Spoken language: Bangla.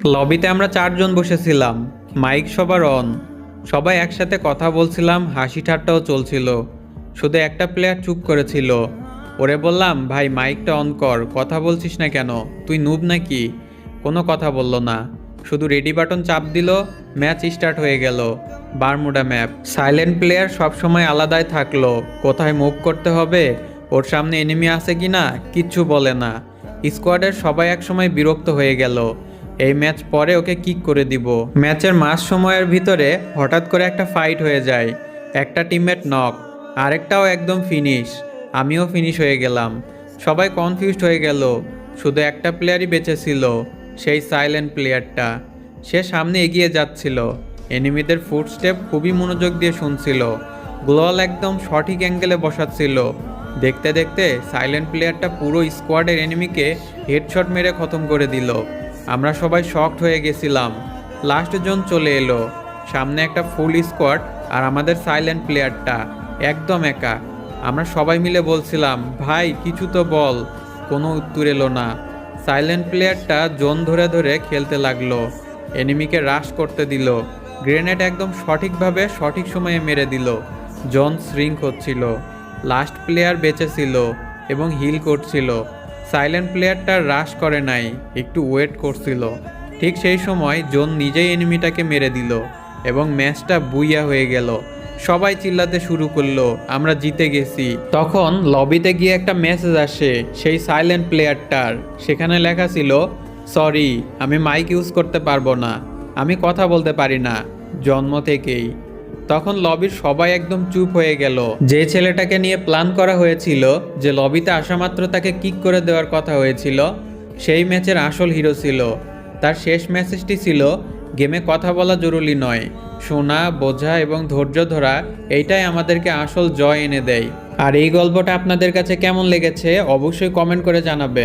লবিতে আমরা চারজন বসেছিলাম। মাইক সবার অন। সবাই একসাথে কথা বলছিলাম, হাসি ঠাট্টাও চলছিল। শুধু একটা প্লেয়ার চুপ করেছিল। ওরে বললাম, ভাই মাইকটা অন কর, কথা বলছিস না কেন? তুই নুব নাকি? কোনো কথা বলল না, শুধু রেডি বাটন চাপ দিল। ম্যাচ স্টার্ট হয়ে গেল। Bermuda map. সাইলেন্ট প্লেয়ার সবসময় আলাদাই থাকলো। কোথায় মুভ করতে হবে, ওর সামনে এনিমি আছে কিনা কিচ্ছু বলে না। স্কোয়াডের সবাই একসময় বিরক্ত হয়ে গেল। এই ম্যাচ পরে ওকে কিক করে দিব। ম্যাচের মাঝ সময়ের ভিতরে হঠাৎ করে একটা ফাইট হয়ে যায়। একটা টিমমেট নক, আরেকটাও একদম ফিনিশ। আমিও ফিনিশ হয়ে গেলাম। সবাই কনফিউজড হয়ে গেল। শুধু একটা প্লেয়ারই বেঁচে ছিল, সেই সাইলেন্ট প্লেয়ারটা। সে সামনে এগিয়ে যাচ্ছিল, এনিমিদের ফুটস্টেপ খুবই মনোযোগ দিয়ে শুনছিল। গ্লোয়াল একদম সঠিক অ্যাঙ্গেলে বসাচ্ছিল। দেখতে দেখতে সাইলেন্ট প্লেয়ারটা পুরো স্কোয়াডের এনিমিকে হেডশট মেরে খতম করে দিল। আমরা সবাই শকড হয়ে গেছিলাম। লাস্ট জন চলে এলো। সামনে একটা ফুল স্কোয়াড আর আমাদের সাইলেন্ট প্লেয়ারটা একদম একা। আমরা সবাই মিলে বলছিলাম, ভাই কিছু তো বল। কোনো উত্তর এলো না। সাইলেন্ট প্লেয়ারটা জোন ধরে ধরে খেলতে লাগলো, এনিমিকে রাশ করতে দিল। গ্রেনেড একদম সঠিকভাবে সঠিক সময়ে মেরে দিল। জোন শ্রিঙ্ক হচ্ছিল। লাস্ট প্লেয়ার বেঁচে ছিল এবং হিল করছিল। সাইলেন্ট প্লেয়ারটা রাশ করে নাই, একটু ওয়েট করছিল। ঠিক সেই সময় জোন নিজেই এনিমিটাকে মেরে দিল এবং ম্যাচটা বুইয়া হয়ে গেল। সবাই চিল্লাতে শুরু করলো, আমরা জিতে গেছি। তখন লবিতে গিয়ে একটা মেসেজ আসে সেই সাইলেন্ট প্লেয়ারটার। সেখানে লেখা ছিল, সরি আমি মাইক ইউজ করতে পারবো না, আমি কথা বলতে পারি না জন্ম থেকেই। তখন লবির সবাই একদম চুপ হয়ে গেল। যে ছেলেটাকে নিয়ে প্ল্যান করা হয়েছিল যে লবিতে আসা মাত্র তাকে কিক করে দেওয়ার কথা হয়েছিল, সেই ম্যাচের আসল হিরো ছিল। তার শেষ মেসেজটি ছিল, গেমে কথা বলা জরুরি নয়, শোনা, বোঝা এবং ধৈর্য ধরা এইটাই আমাদেরকে আসল জয় এনে দেয়। আর এই গল্পটা আপনাদের কাছে কেমন লেগেছে অবশ্যই কমেন্ট করে জানাবেন।